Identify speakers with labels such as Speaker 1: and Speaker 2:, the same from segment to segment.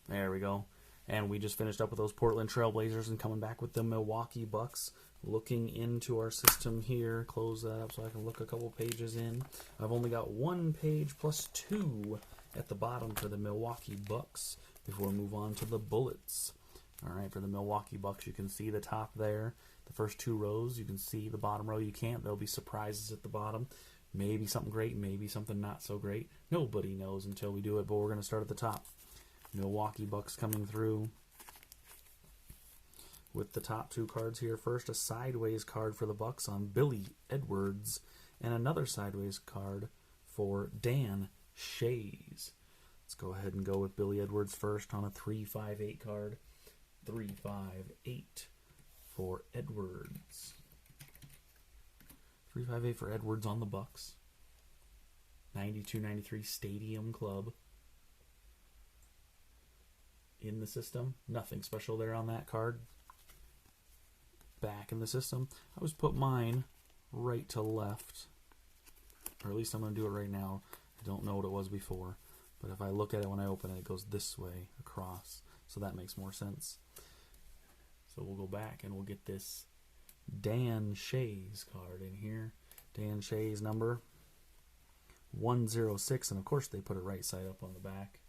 Speaker 1: There we go. And we just finished up with those Portland Trailblazers and coming back with the Milwaukee Bucks. Looking into our system here, close that up so I can look a couple pages in. I've only got one page plus two at the bottom for the Milwaukee Bucks before we move on to the Bullets. All right, for the Milwaukee Bucks, you can see the top there. The first two rows, you can see the bottom row. You can't. There'll be surprises at the bottom. Maybe something great, maybe something not so great. Nobody knows until we do it, but we're going to start at the top. Milwaukee Bucks coming through with the top two cards here. First, a sideways card for the Bucks on Billy Edwards, and another sideways card for Dan Shays. Let's go ahead and go with Billy Edwards first on a 3-5-8 card. 3-5-8 for Edwards. 3-5-8 for Edwards on the Bucks. 92-93 Stadium Club. In the system. Nothing special there on that card. Back in the system. I always put mine right to left. Or at least I'm going to do it right now. I don't know what it was before. But if I look at it when I open it, it goes this way across. So that makes more sense. So we'll go back and we'll get this Dan Shays card in here. Dan Shays number 106. And of course they put it right side up on the back.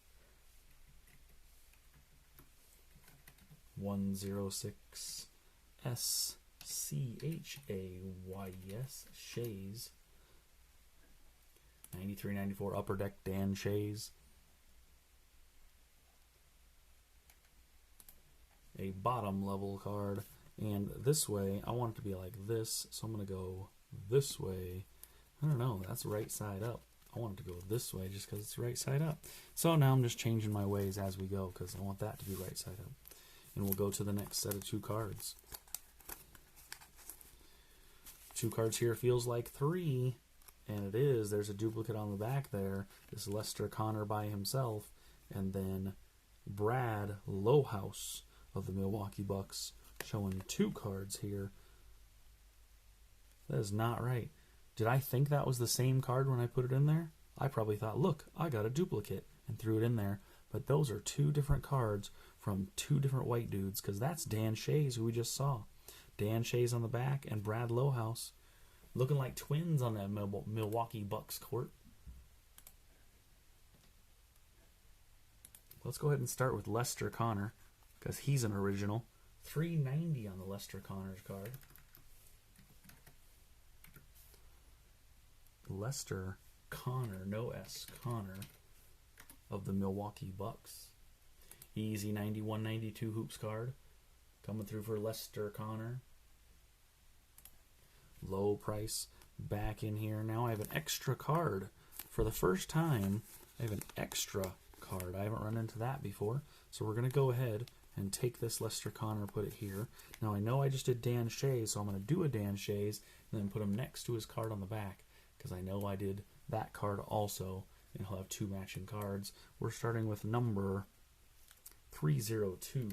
Speaker 1: 106 SCHAYS Shays. 93-94 Upper Deck Dan Shays. A bottom level card. And this way, I want it to be like this, so I'm going to go this way. I don't know, that's right side up. I want it to go this way just because it's right side up. So now I'm just changing my ways as we go because I want that to be right side up. And we'll go to the next set of two cards. Two cards here feels like three, and it is. There's a duplicate on the back there. This Lester Connor by himself, and then Brad Lowhouse of the Milwaukee Bucks showing two cards here. That is not right. Did I think that was the same card when I put it in there? I probably thought, look, I got a duplicate, and threw it in there. But those are two different cards from two different white dudes, because that's Dan Shays, who we just saw. Dan Shays on the back and Brad Lowhouse looking like twins on that Milwaukee Bucks court. Let's go ahead and start with Lester Connor, because he's an original. $3.90 on the Lester Connor's card. Lester Connor, no S, Connor of the Milwaukee Bucks. Easy 91-92 hoops card. Coming through for Lester Connor. Low price back in here. Now I have an extra card. For the first time, I have an extra card. I haven't run into that before. So we're going to go ahead and take this Lester Connor, put it here. Now I know I just did Dan Shays, so I'm going to do a Dan Shays and then put him next to his card on the back, because I know I did that card also, and he'll have two matching cards. We're starting with number 302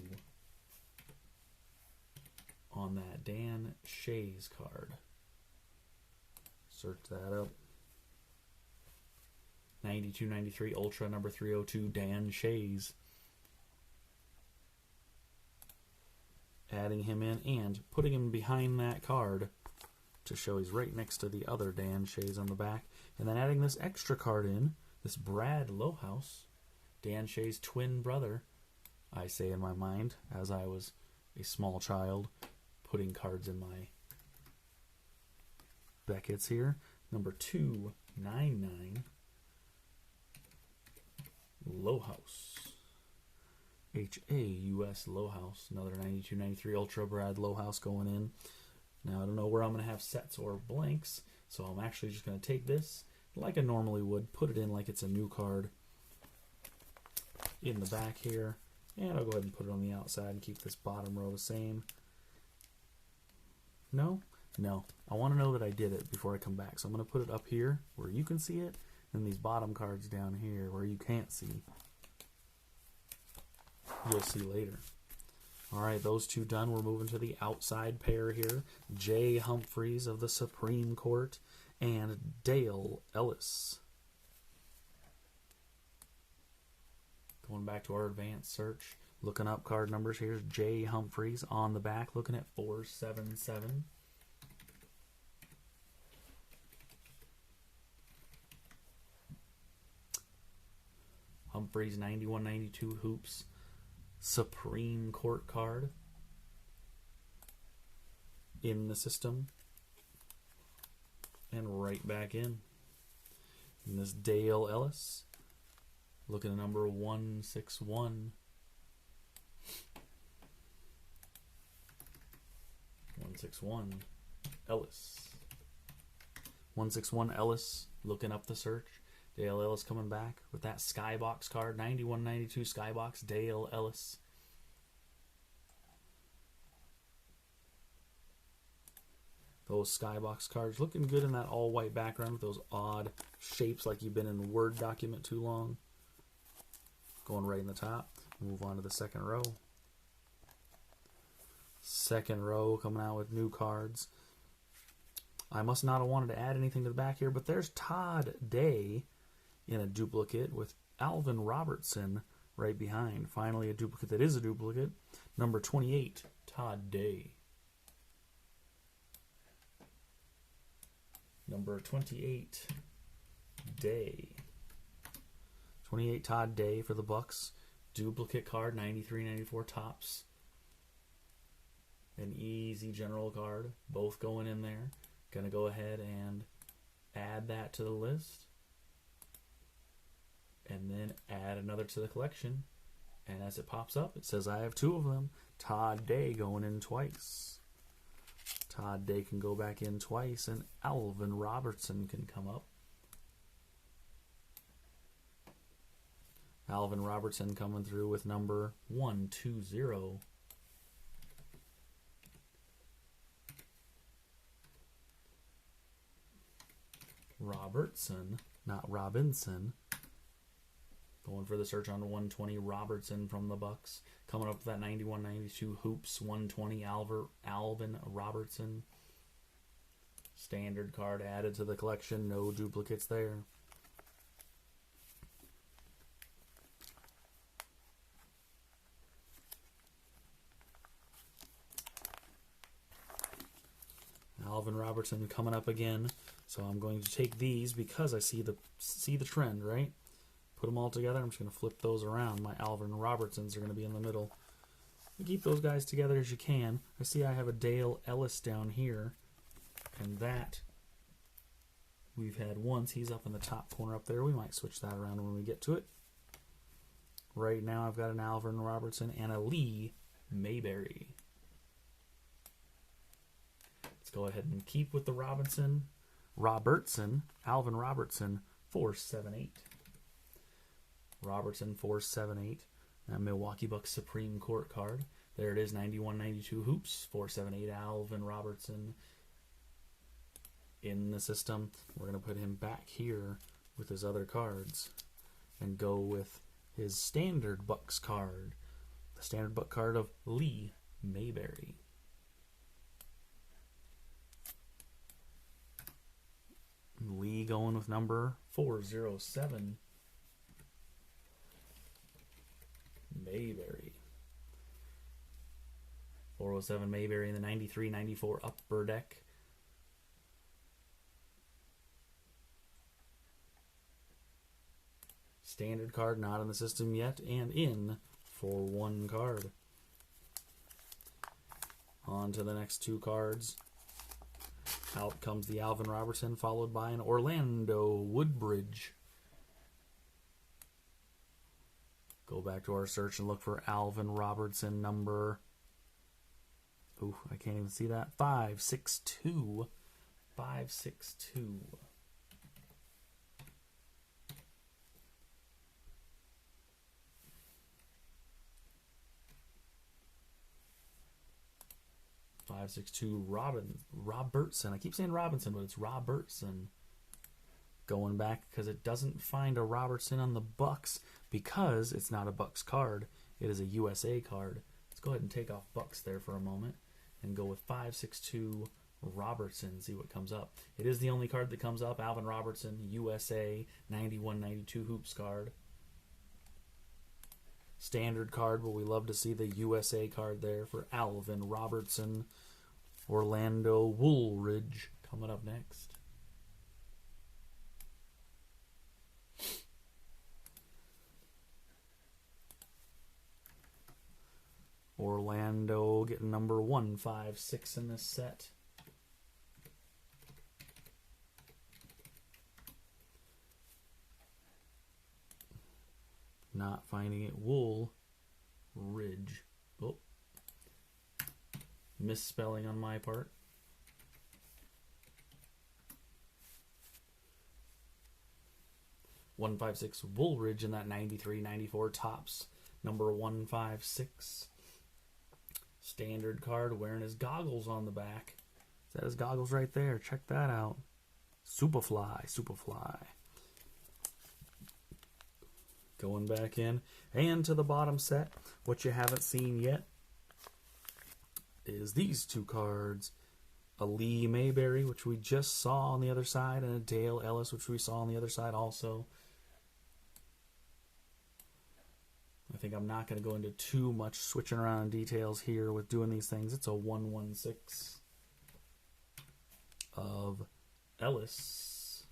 Speaker 1: on that Dan Shays card. Search that up. 92-93 Ultra number 302 Dan Shays. Adding him in and putting him behind that card to show he's right next to the other Dan Shays on the back. And then adding this extra card in, this Brad Lowhouse, Dan Shays' twin brother, I say in my mind, as I was a small child, putting cards in my Beckett's here. Number 299, Lowhouse. H-A-U-S Lowhouse. Another 92-93 Ultra Brad Lowhouse going in. Now, I don't know where I'm going to have sets or blanks, so I'm actually just going to take this like I normally would, put it in like it's a new card in the back here, and I'll go ahead and put it on the outside and keep this bottom row the same. No? No. I want to know that I did it before I come back, so I'm going to put it up here where you can see it, and these bottom cards down here where you can't see. You'll see later. Alright, those two done. We're moving to the outside pair here. Jay Humphreys of the Supreme Court and Dale Ellis. Going back to our advanced search, looking up card numbers. Here's Jay Humphreys on the back, looking at 477. Humphreys 91-92 Hoops Supreme Court card in the system. And right back in. And this Dale Ellis, looking at number 161. 161 Ellis. 161 Ellis, looking up the search. Dale Ellis coming back with that Skybox card. 91-92 Skybox, Dale Ellis. Those Skybox cards looking good in that all-white background with those odd shapes like you've been in a Word document too long. Going right in the top. Move on to the second row. Second row coming out with new cards. I must not have wanted to add anything to the back here, but there's Todd Day in a duplicate with Alvin Robertson right behind. Finally, a duplicate that is a duplicate. Number 28, Todd Day. Number 28, Day. 28, Todd Day for the Bucks. Duplicate card, 93-94 Topps. An easy general card. Both going in there. Going to go ahead and add that to the list. And then add another to the collection. And as it pops up, it says I have two of them. Todd Day going in twice. Todd Day can go back in twice, and Alvin Robertson can come up. Alvin Robertson coming through with number 120. Robertson, not Robinson. Going for the search on 120, Robertson from the Bucks. Coming up with that 91-92 Hoops, 120, Alvin Robertson. Standard card added to the collection. No duplicates there. Alvin Robertson coming up again. So I'm going to take these because I see the trend, right? Put them all together. I'm just going to flip those around. My Alvin Robertsons are going to be in the middle. You keep those guys together as you can. I see I have a Dale Ellis down here. And that we've had once. He's up in the top corner up there. We might switch that around when we get to it. Right now I've got an Alvin Robertson and a Lee Mayberry. Let's go ahead and keep with the Robertson, Alvin Robertson, 478. Robertson 478. That Milwaukee Bucks Supreme Court card. There it is, 91-92 Hoops, 478 Alvin Robertson in the system. We're going to put him back here with his other cards and go with his standard Bucks card. The standard Buck card of Lee Mayberry. Lee going with number 407. Mayberry. 407 Mayberry in the 93-94 upper deck. Standard card not in the system yet, and in for one card. On to the next two cards. Out comes the Alvin Robertson, followed by an Orlando Woodbridge. Go back to our search and look for Alvin Robertson number... Ooh, I can't even see that. 562. 562. Robertson. I keep saying Robinson, but it's Robertson. Going back because it doesn't find a Robertson on the Bucks because it's not a Bucks card. It is a USA card. Let's go ahead and take off Bucks there for a moment and go with 562 Robertson. See what comes up. It is the only card that comes up. Alvin Robertson, USA, 91-92 Hoops card. standard card, but we love to see the USA card there for Alvin Robertson. Orlando Woolridge coming up next. Orlando getting number 156 in this set. Not finding it. Woolridge. Oh. Misspelling on my part. .156 Woolridge in that 93-94 tops. Number 156. Standard card wearing his goggles on the back. Is that his goggles right there? Check that out. Superfly. Going back in. And to the bottom set, what you haven't seen yet is these two cards. A Lee Mayberry, which we just saw on the other side, and a Dale Ellis, which we saw on the other side also. I think I'm not going to go into too much switching around details here with doing these things. It's a 116 of Ellis.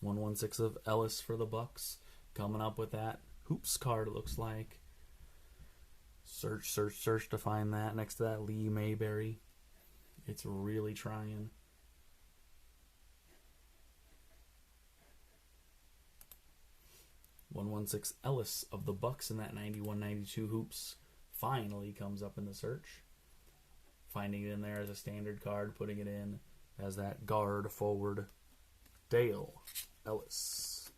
Speaker 1: 116 of Ellis for the Bucks. Coming up with that hoops card, it looks like. Search to find that. Next to that, Lee Mayberry. It's really trying. .116 Ellis of the Bucks in that 91-92 hoops finally comes up in the search. Finding it in there as a standard card, putting it in as that guard forward. Dale Ellis.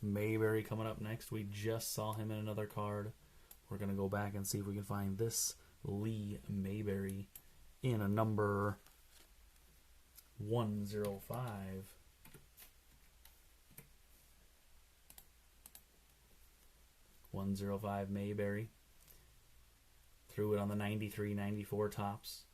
Speaker 1: Mayberry coming up next. We just saw him in another card. We're going to go back and see if we can find this Lee Mayberry in a number 105. 105 Mayberry. Threw it on the 93-94 tops.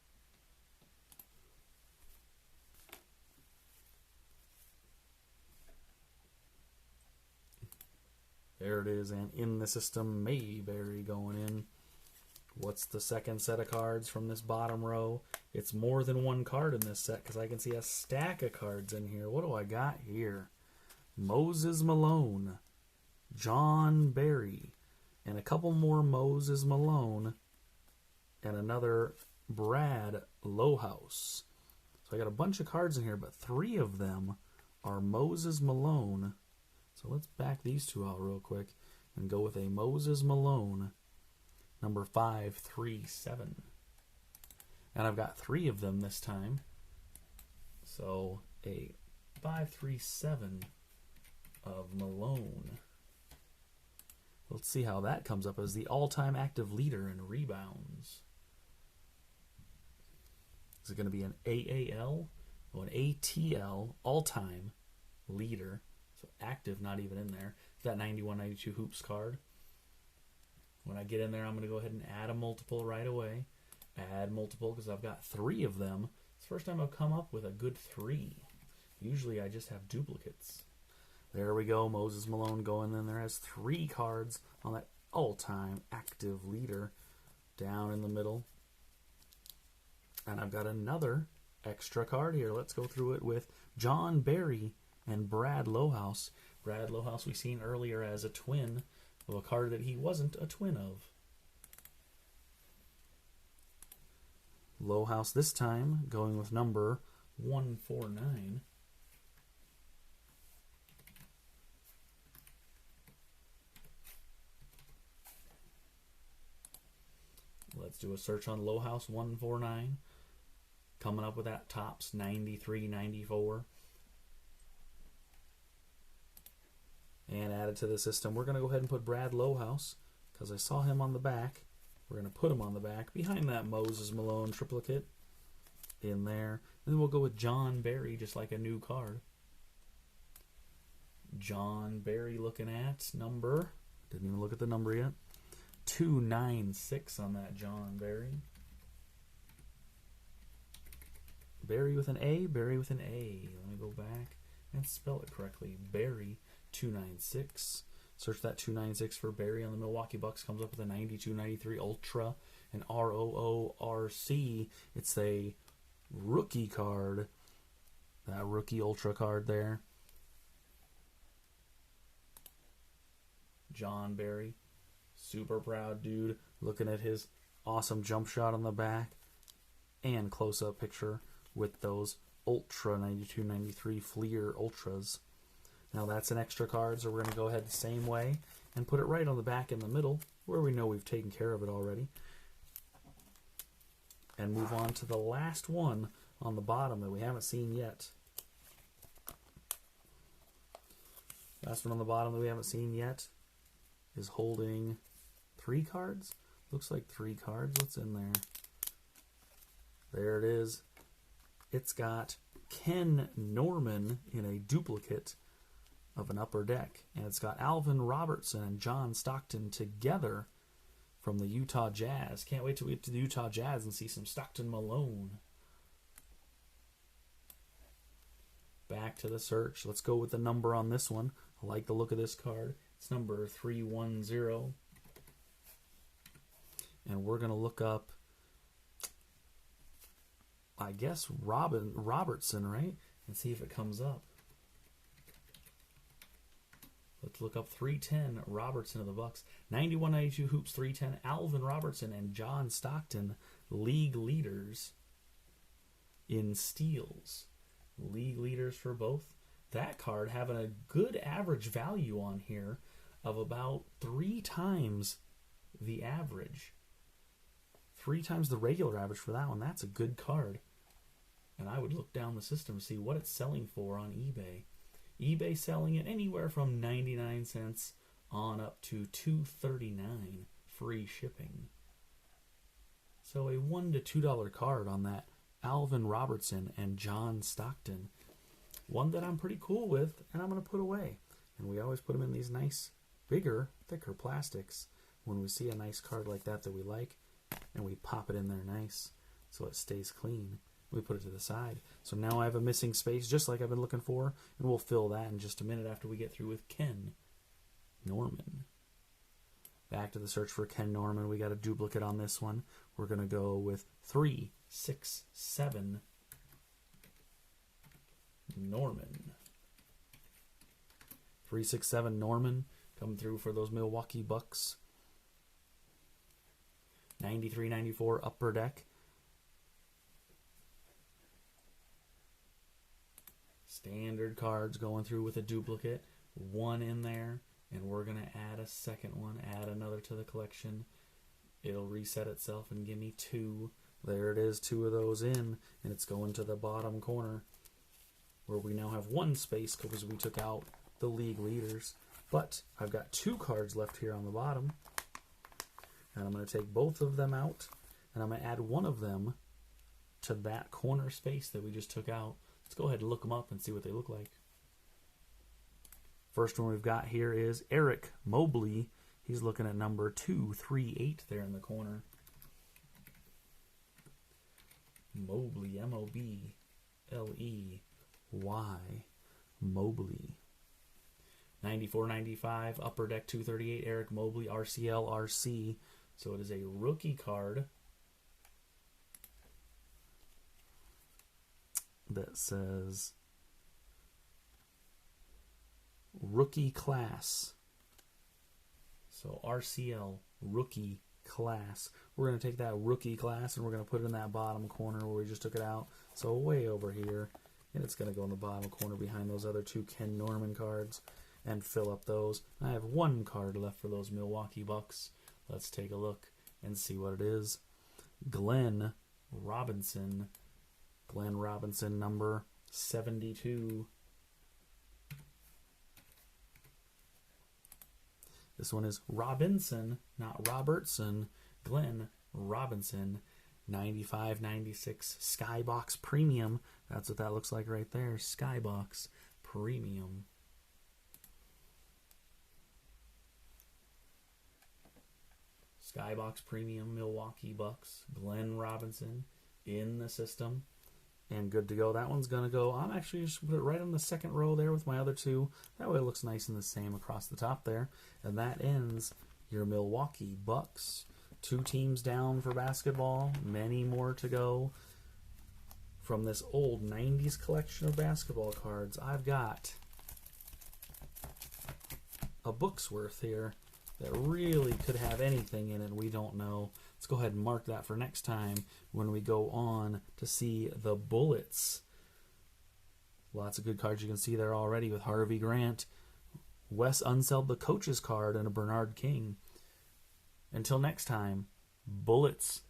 Speaker 1: There it is, and in the system, Mayberry going in. What's the second set of cards from this bottom row? It's more than one card in this set because I can see a stack of cards in here. What do I got here? Moses Malone, John Barry, and a couple more Moses Malone, and another Brad Lowhouse. So I got a bunch of cards in here, but 3 of them are Moses Malone. So let's back these two out real quick and go with a Moses Malone, number 537. And I've got 3 of them this time. So a 537 of Malone. Let's see how that comes up as the all-time active leader in rebounds. Is it going to be an AAL or an ATL all-time leader? So active, not even in there. That 91-92 hoops card. When I get in there, I'm going to go ahead and add a multiple right away. Add multiple because I've got 3 of them. It's the first time I've come up with a good 3. Usually I just have duplicates. There we go. Moses Malone going in there. Has 3 cards on that all-time active leader down in the middle. And I've got another extra card here. Let's go through it with John Barry and Brad Lowhouse. Brad Lowhouse we seen earlier as a twin of a card that he wasn't a twin of. Lowhouse this time going with number 149. Let's do a search on Lowhouse 149. Coming up with that tops 93-94. And added to the system. We're going to go ahead and put Brad Lowhouse because I saw him on the back. We're going to put him on the back behind that Moses Malone triplicate in there. Then we'll go with John Barry, just like a new card. John Barry looking at number, didn't even look at the number yet, 296 on that John Barry. Barry with an A, Barry with an A. Let me go back and spell it correctly. Barry 296. Search that 296 for Barry on the Milwaukee Bucks. Comes up with a 92-93 Ultra, an ROORC. It's a rookie card. That rookie Ultra card there. John Barry. Super proud dude. Looking at his awesome jump shot on the back. And close-up picture with those Ultra 92-93 Fleer Ultras. Now that's an extra card, so we're going to go ahead the same way and put it right on the back in the middle where we know we've taken care of it already. And move on to the last one on the bottom that we haven't seen yet. Last one on the bottom that we haven't seen yet is holding 3 cards. Looks like 3 cards. What's in there? There it is. It's got Ken Norman in a duplicate of an upper deck. And it's got Alvin Robertson and John Stockton together from the Utah Jazz. Can't wait till we get to the Utah Jazz and see some Stockton Malone. Back to the search. Let's go with the number on this one. I like the look of this card. It's number 310. And we're going to look up, I guess, Robertson, right? And see if it comes up. Let's look up 310 Robertson of the Bucks. 91-92 hoops, 310. Alvin Robertson and John Stockton, league leaders in steals. League leaders for both. That card having a good average value on here of about 3 times the average. 3 times the regular average for that one. That's a good card. And I would look down the system to see what it's selling for on eBay. eBay selling it anywhere from 99 cents on up to $2.39 free shipping. So a $1 to $2 card on that Alvin Robertson and John Stockton. One that I'm pretty cool with and I'm going to put away. And we always put them in these nice, bigger, thicker plastics when we see a nice card like that we like. And we pop it in there nice so it stays clean. We put it to the side. So now I have a missing space just like I've been looking for, and we'll fill that in just a minute after we get through with Ken Norman. Back to the search for Ken Norman. We got a duplicate on this one. We're going to go with 367 Norman. 367 Norman coming through for those Milwaukee Bucks. 93-94 upper deck. Standard cards going through with a duplicate. 1 in there. And we're going to add a second one. Add another to the collection. It'll reset itself and give me 2. There it is. 2 of those in. And it's going to the bottom corner. Where we now have 1 space because we took out the league leaders. But I've got 2 cards left here on the bottom. And I'm going to take both of them out. And I'm going to add one of them to that corner space that we just took out. Let's go ahead and look them up and see what they look like. First one we've got here is Eric Mobley. He's looking at number 238 there in the corner. Mobley, M-O-B-L-E-Y. Mobley. 94-95, Upper Deck 238, Eric Mobley, RCL, RC. So it is a rookie card that says rookie class. So RCL, rookie class. We're going to take that rookie class and we're going to put it in that bottom corner where we just took it out. So way over here. And it's going to go in the bottom corner behind those other 2 Ken Norman cards and fill up those. I have 1 card left for those Milwaukee Bucks. Let's take a look and see what it is. Glenn Robinson. Glenn Robinson, number 72. This one is Robinson, not Robertson. Glenn Robinson, 95-96 Skybox Premium. That's what that looks like right there. Skybox Premium. Skybox Premium Milwaukee Bucks. Glenn Robinson in the system. And good to go. That one's going to go. I'm actually just put it right on the second row there with my other two. That way it looks nice and the same across the top there. And that ends your Milwaukee Bucks. 2 teams down for basketball. Many more to go. From this old 90s collection of basketball cards, I've got a book's worth here that really could have anything in it. We don't know. Let's go ahead and mark that for next time when we go on to see the Bullets. Lots of good cards you can see there already with Harvey Grant. Wes Unseld the coach's card and a Bernard King. Until next time, Bullets.